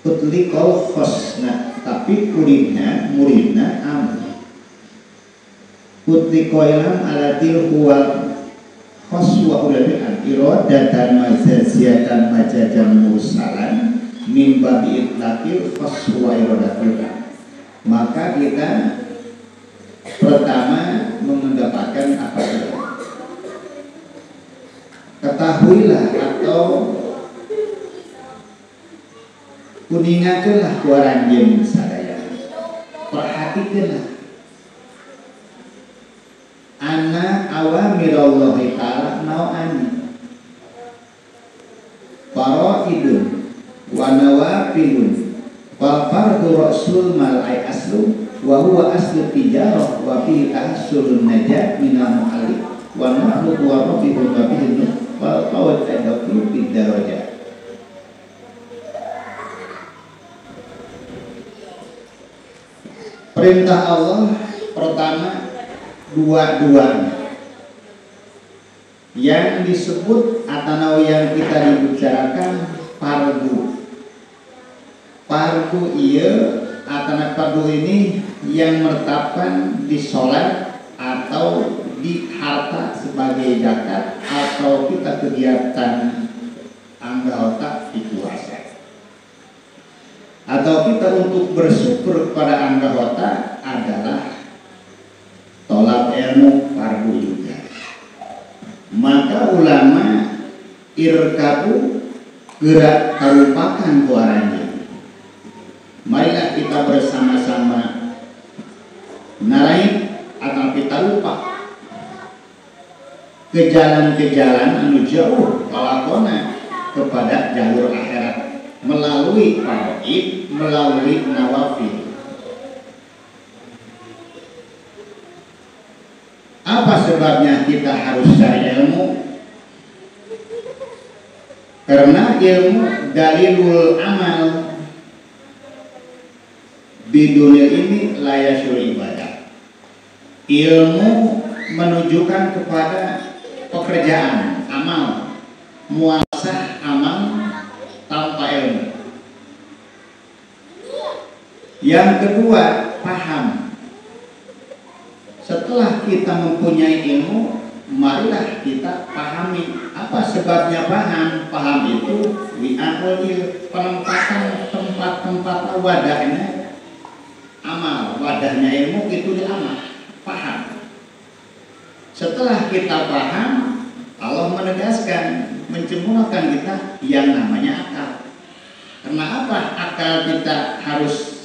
utlikol khosna, tapi muridna am utlikoilam alatil huwal khoswa ulabi'an irodatan majaziatan majajan mursalan mimba bi'itlakil khoswa irodatul. Maka kita pertama mendapatkan apa itu? Ketahuilah atau kuningakanlah kuaran jem sadaya, perhatikanlah anna awamirallahi ta'ala nau'ani faraidun wa nawafilun wal fardu rasul mal'ai aslu wa huwa aslu tijarah wa fihi tahassulun najat minal mu'alif wa nahlu wa rafiqun wa fihi wal qawad adaklu fid darajat. Perintah Allah pertama dua-duanya yang disebut atau yang kita dibicarakan fardu iya atau fardu ini yang menetapkan di sholat atau di harta sebagai zakat atau kita kegiatan anggota di puasa atau kita untuk bersyukur kepada anggota adalah tolak ilmu fardu juga. Maka ulama irkabu gerak karupakan kuaranya. Marilah kita bersama-sama naik atau kita lupa ke jalan-jalan anu jauh kalakona kepada jalur akhirat melalui faraid, melalui nawafil. Apa sebabnya kita harus cari ilmu? Karena ilmu dalilul amal bidunil ini layasul ibadah. Ilmu menunjukkan kepada pekerjaan, amal, muasah amal tanpa ilmu. Yang kedua, paham. Setelah kita mempunyai ilmu, marilah kita pahami. Apa sebabnya paham? Paham itu wi'ahul penempatan tempat-tempat wadahnya amal, wadahnya ilmu itu di amal. Paham. Setelah kita paham, Allah menegaskan, mencemoohkan kita yang namanya akal. Karena apa? Akal kita harus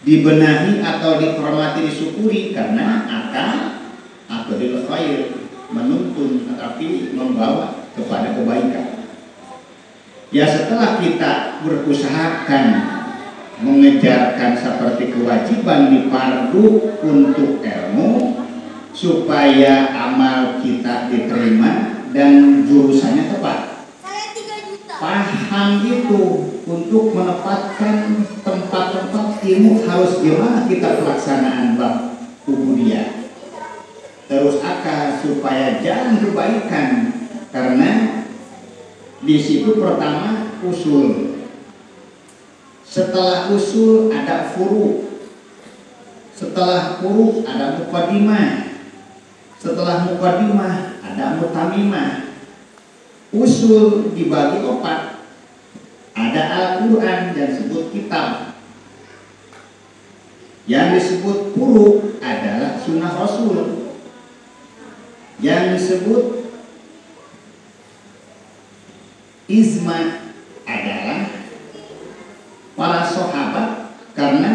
dibenahi atau dihormati, disyukuri, karena akal aqdil khair, menuntun tetapi membawa kepada kebaikan. Ya setelah kita berusahakan mengejarkan seperti kewajiban di fardu untuk ilmu supaya amal kita diterima dan jurusannya tepat. Paham itu untuk menempatkan tempat-tempat ilmu harus gimana kita pelaksanaan bab ubudiyah. Terus akal supaya jalan kebaikan, karena di situ pertama usul. Setelah usul ada furu. Setelah furu ada muqaddimah. Setelah muqaddimah ada mutamimah. Usul dibagi 4. Ada Al-Quran yang disebut kitab. Yang disebut furu adalah sunnah Rasul. Yang disebut izma adalah para sahabat, karena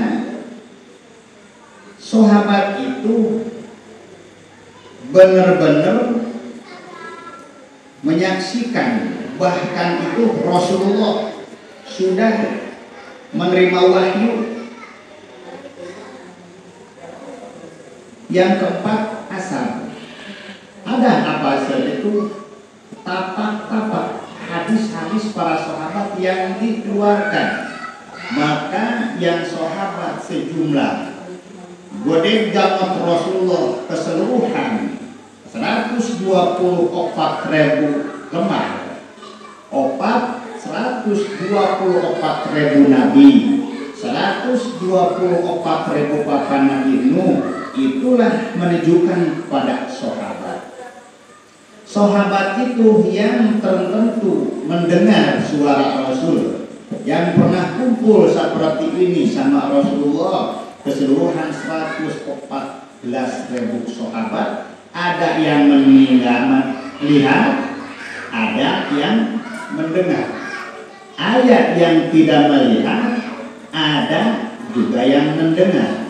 sahabat itu benar-benar menyaksikan, bahkan itu Rasulullah sudah menerima wahyu. Yang keempat asal. Ada apa saja itu? Tapak-tapak hadis-hadis para sahabat yang dikeluarkan. Maka yang sahabat sejumlah godegat Rasulullah keseluruhan 124.000 lembar. 4 124.000 nabi, 124.000 papa Nabi Nuh. Itulah menunjukkan kepada sahabat. Sahabat itu yang tertentu mendengar suara Rasul, yang pernah kumpul seperti ini sama Rasulullah. Keseluruhan 114.000 sahabat. Ada yang melihat, ada yang mendengar. Ada yang tidak melihat, ada juga yang mendengar.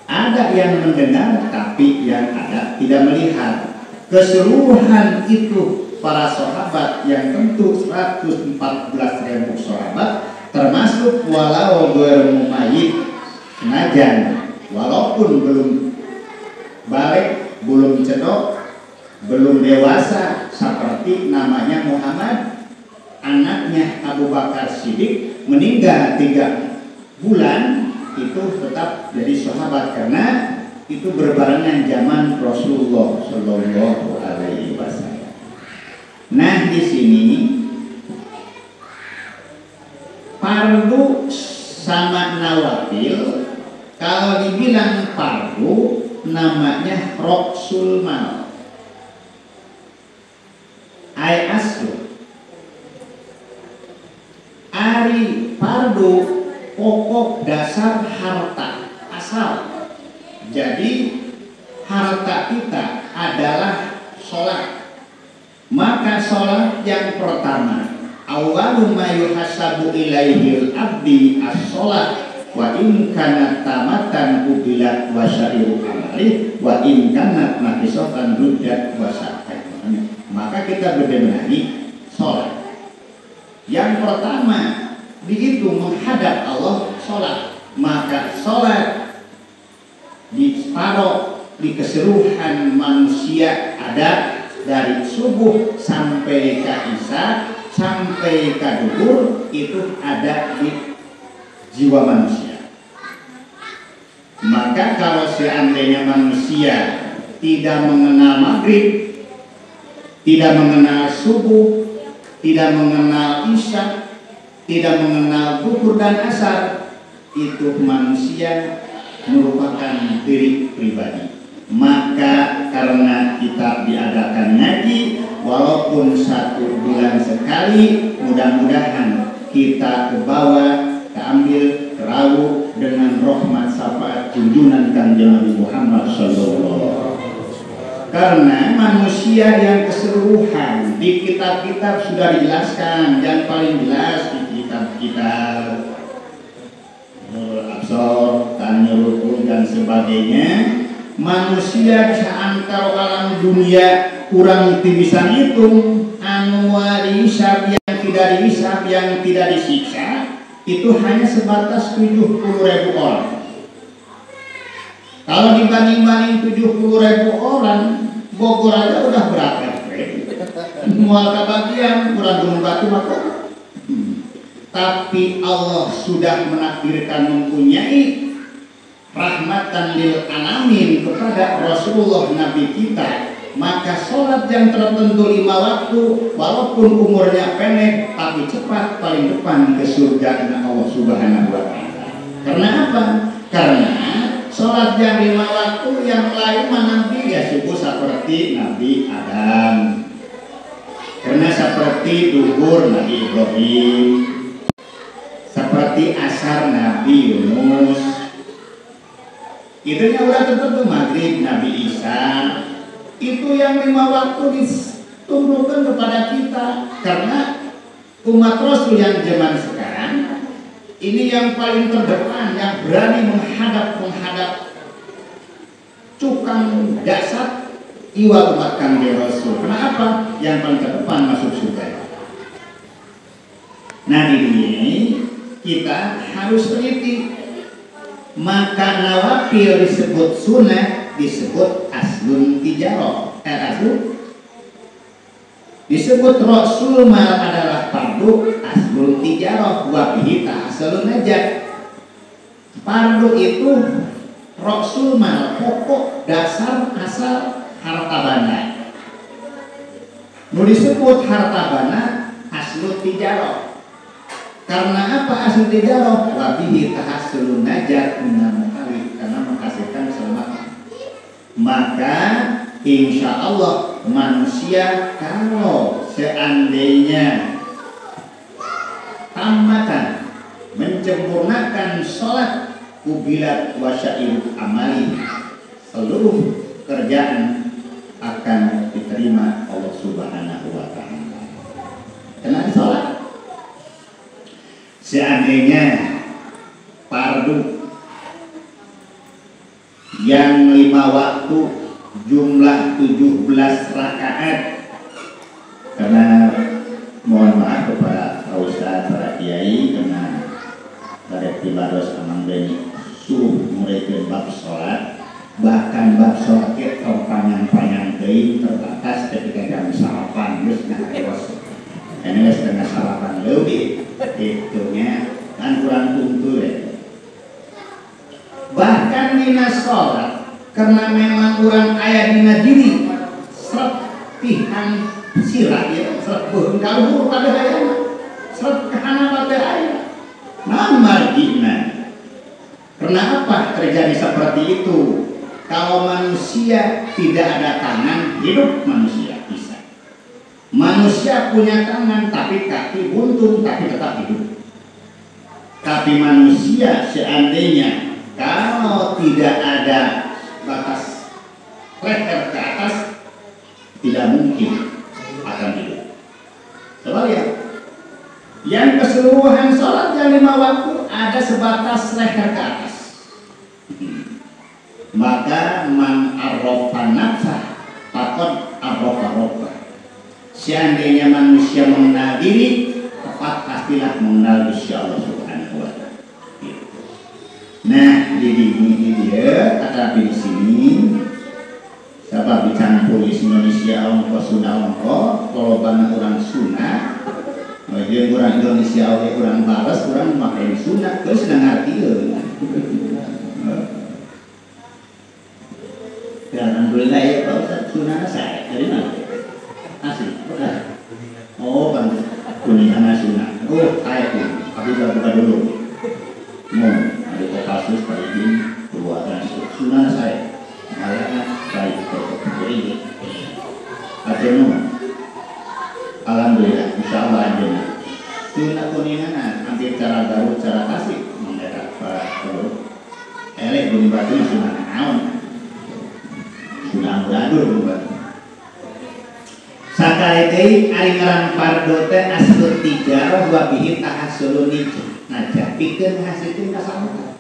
Ada yang mendengar, tapi yang ada tidak melihat. Keseluruhan itu para sahabat yang tentu 114.000 sahabat, termasuk walau bermumayit, senajan walaupun belum balik, belum cedok, belum dewasa, seperti namanya Muhammad, anaknya Abu Bakar Siddiq meninggal 3 bulan, itu tetap jadi sahabat karena itu berbarengan zaman Rasulullah Shallallahu Alaihi Wasallam. Nah, di sini fardu sama nawafil, kalau dibilang fardu namanya roksul mal, ay aslu. Ari fardu pokok dasar harta asal. Jadi harta kita adalah sholat. Maka sholat yang pertama, awwalu ma yuhasabu ilaihil abdi as-sholat. Wa in kanat tamatan ubilat wa syari'u amali wa in kanat naqisotan rujat wa sya'at. Maka kita berbenari sholat. Yang pertama dihitung menghadap Allah sholat. Maka sholat diparuh di keseluruhan manusia ada dari subuh sampai ke isya sampai ke duhur, itu ada di jiwa manusia. Maka kalau seandainya manusia tidak mengenal maghrib, tidak mengenal subuh, tidak mengenal isya, tidak mengenal duhur dan asar, itu manusia merupakan diri pribadi. Maka karena kita diadakan ngaji walaupun 1 bulan sekali, mudah-mudahan kita ke bawah, keambil, kerawuh dengan rahmat syafaat junjungan Kanjeng Nabi Muhammad sallallahu. Karena manusia yang keseluruhan di kitab-kitab sudah dijelaskan, yang paling jelas di kitab-kitab Absor, Tanyurukul dan sebagainya. Manusia bisa antar alam dunia kurang bisa hitung, anu dihisab yang tidak dihisab, yang tidak disiksa, itu hanya sebatas 70.000 orang. Kalau dibanding-banding 70.000 orang, Bogor aja udah berapa? Mual kebagian, kurang gunung batu maka. Tapi Allah sudah menakdirkan mempunyai rahmatan lil alamin kepada Rasulullah Nabi kita. Maka sholat yang tertentu 5 waktu, walaupun umurnya pendek tapi cepat, paling depan ke surga Allah Subhanahu wa Ta'ala. Karena apa? Karena sholat yang 5 waktu yang lain nanti ya subuh seperti Nabi Adam, karena seperti duhur Nabi Ibrahim, seperti asar Nabi Yunus, itu yang udah tertentu. Maghrib Nabi Isa. Itu yang 5 waktu ditumbuhkan kepada kita. Karena umat Rasul yang zaman sekarang ini yang paling terdepan, yang berani menghadap cukang dasar iwa umat Kanjeng Rasul. Kenapa? Yang paling terdepan masuk surga. Nah, ini kita harus teliti. Maka nawafil disebut sunnah, disebut aslun tijarah. Disebut Rasul mal adalah fardu, aslun tijarah wa bihi tahsalun najat. Fardu itu Rasul mal, pokok dasar asal harta banda. Nu disebut harta banda aslun tijarah. Karena apa aslu tijarah? Wa bihi tahassulun najat minal muhalif, karena menghasilkan keselamatan. Maka insya Allah manusia kalau seandainya tamatan menyempurnakan sholat kubilat wasyairu amali, seluruh kerjaan akan diterima Allah Subhanahu wa ta'ala. Kenapa sholat? Seandainya fardu yang 5 waktu jumlah 17 rakaat, karena mohon maaf kepada Pak Ustaz, para kiai, karena pada tibados amang beni suruh muridkeun bab sholat, bahkan bab sholat itu panjang-panjang teuing terbatas ketika jam salapan geus ngareos. Ini setengah salapan lebih itunya kan kurang tuntur ya. Bahkan dina sholat karena memang kurang aya dina diri seret pihan sirah ya, seret beuheung kaluhur pada hayana, seret kahana pada aya. Naon marjina? Karena apa terjadi seperti itu? Kalau manusia tidak ada tangan, hidup manusia bisa. Manusia punya tangan tapi kaki buntung tapi tetap hidup. Tapi manusia seandainya kalau tidak ada batas leher ke atas, tidak mungkin akan hidup. Coba lihat, yang keseluruhan sholat yang 5 waktu ada sebatas leher ke atas. Maka man arrofa nafsah faqad arrofa rabbah. Seandainya manusia mengenal diri, tepat pastilah mengenal Gusti Allah Subhanahu wa ta'ala. Nah, jadi ini dia kata di sini. Siapa bicara polis Indonesia ongko Sunda ongko, kalau banyak orang Sunda, dia orang Indonesia oleh orang balas, orang pakai Sunda, terus sedang artinya. Alhamdulillah ya Pak Ustaz, Sunda saya dari mana? Asli, benar. Oh, kan Kuningan Sunda. Oh, saya pun. Tapi saya buka dulu. Ada Kopassus, Pak Idin, perbuatan Sunda saya. Malah saya ikut ini. Akhirnya, alhamdulillah, insya Allah aja. Sunda Kuningan, hampir cara Garut, cara Tasik, mendadak Pak Guru. Elek belum batu Sunda naon. Sunda Amburadul belum batu. Sakali deui ari ngaran fardu teh aslut tijarah wa bihi tahassulun najah pikeun hasilkeun kasalamatan.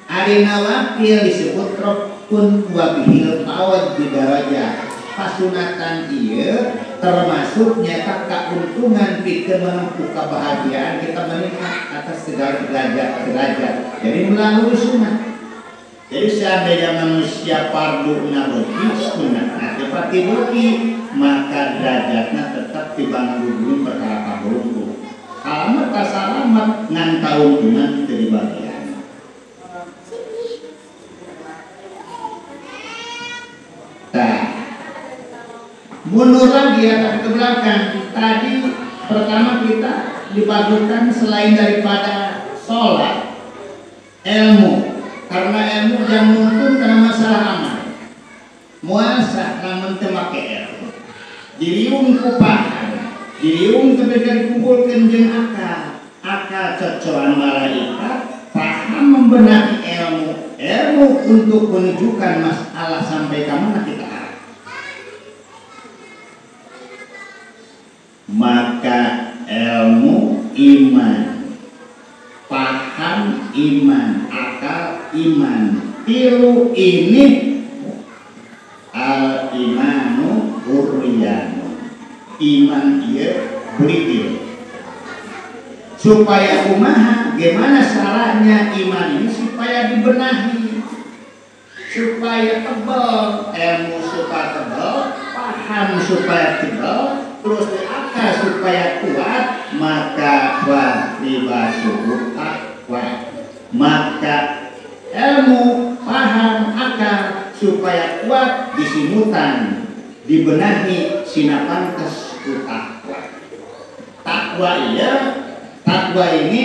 Ari nawafil disebut rukun wa bihi tawad di darajah. Pasunatan ieu termasuk nyata keuntungan pikeun menempuh kebahagiaan kita meningkat atas segala derajat. Jadi melalui sunnah. Jadi seandainya manusia fardu nabuti sunnah seperti bukti, maka derajatnya tetap dibangun perkara kabulku. Alamat kasalamat ngan keuntungan dari bagian. Nah, mundur lagi ya ke belakang. Tadi pertama kita dipadukan selain daripada sholat, ilmu. Karena ilmu yang nuntun karena masalah amal. Muasa namun temake ilmu. Diriung kupahan, diriung ketika dikumpulkan jeung akal cocokan malaikat, paham membenahi ilmu untuk menunjukkan masalah sampai ke mana kita arah. Maka ilmu iman, paham iman, akal iman, tilu ini al imanu urriyanu, iman dia beritil. Supaya kumaha, gimana salahnya iman ini supaya dibenahi, supaya tebal, ilmu supaya tebal, paham supaya tebal, terus akal supaya kuat, maka wajibasuhu taqwa. Maka ilmu, paham, akal supaya kuat disimutan, dibenahi sinapantes ku takwa. Takwa iya Takwa ini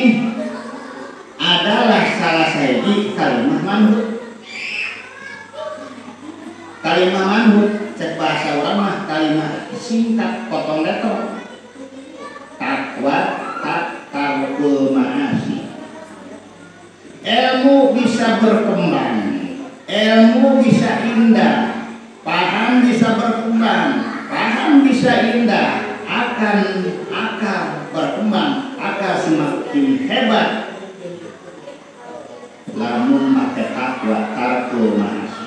adalah salah satu kalimat manhut. Kalimat manhut cek bahasa orang mah kalimat singkat potong letter. Takwa tarkul ma'asi. Ilmu bisa berkembang, ilmu bisa indah, paham bisa berkembang, paham bisa indah, akan berkembang, akan semakin hebat lamun make takwa tarkul ma'asi.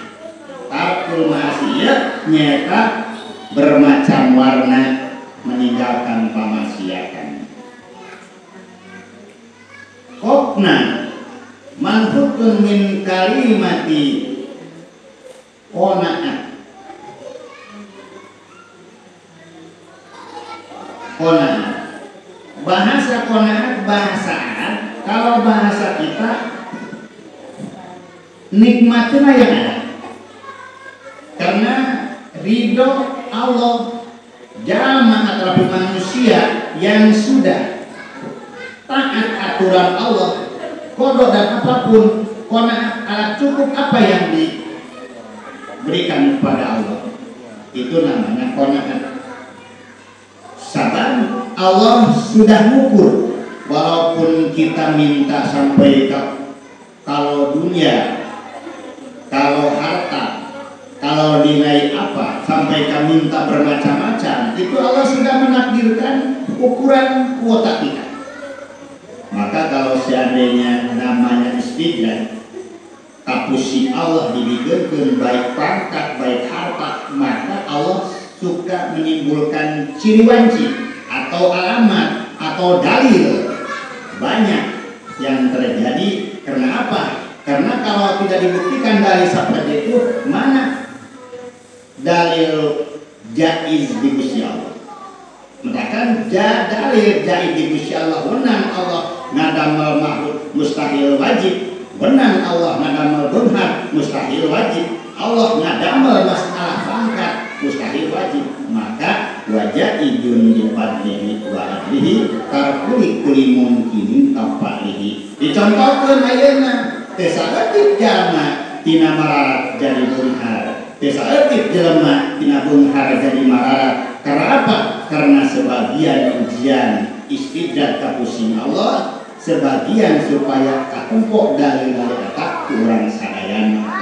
Tarkul ma'asiyah nyata bermacam warna, meninggalkan pamaksiatan. Kokna manhutun min kalimati qanaat. Qanaat. Bahasa qanaat, bahasa Arab. Kalau bahasa kita nikmatnya yang ada. Karena ridho Allah jamaah terhadap manusia yang sudah taat aturan Allah, kodok dan apapun, qanaat cukup apa yang diberikan kepada Allah, itu namanya qanaat. Sabar, Allah sudah mengukur, walaupun kita minta sampai kalau dunia, kalau harta, kalau nilai apa, sampai kami minta bermacam-macam, itu Allah sudah menakdirkan ukuran kuota kita. Maka kalau seandainya namanya istidraj, kapusi Allah dibikin baik pangkat, baik harta, maka Allah suka menimbulkan ciri wanci atau alamat atau dalil banyak yang terjadi. Karena apa? Karena kalau tidak dibuktikan dalil seperti itu, mana dalil jaiz di Gusti Allah? Mengatakan dalil jaiz di Gusti Allah, wenang Allah ngadamal makhluk mustahil wajib, wenang Allah ngadamal benar mustahil wajib, Allah ngadamal masalah pangkat mustahil wajib. Maka wajah idun di fadlihi wa adlihi tarkuli kuli mungkinin kapalihi. Dicontohkan ayeuna tesaeutik jalma tina mararat jadi beunghar, tesaeutik jelema tina beunghar jadi mararat. Karena apa? Karena sebagian ujian istidraj kapusing Allah, sebagian supaya katumpuk dalil-dalil eta kurang sadayana.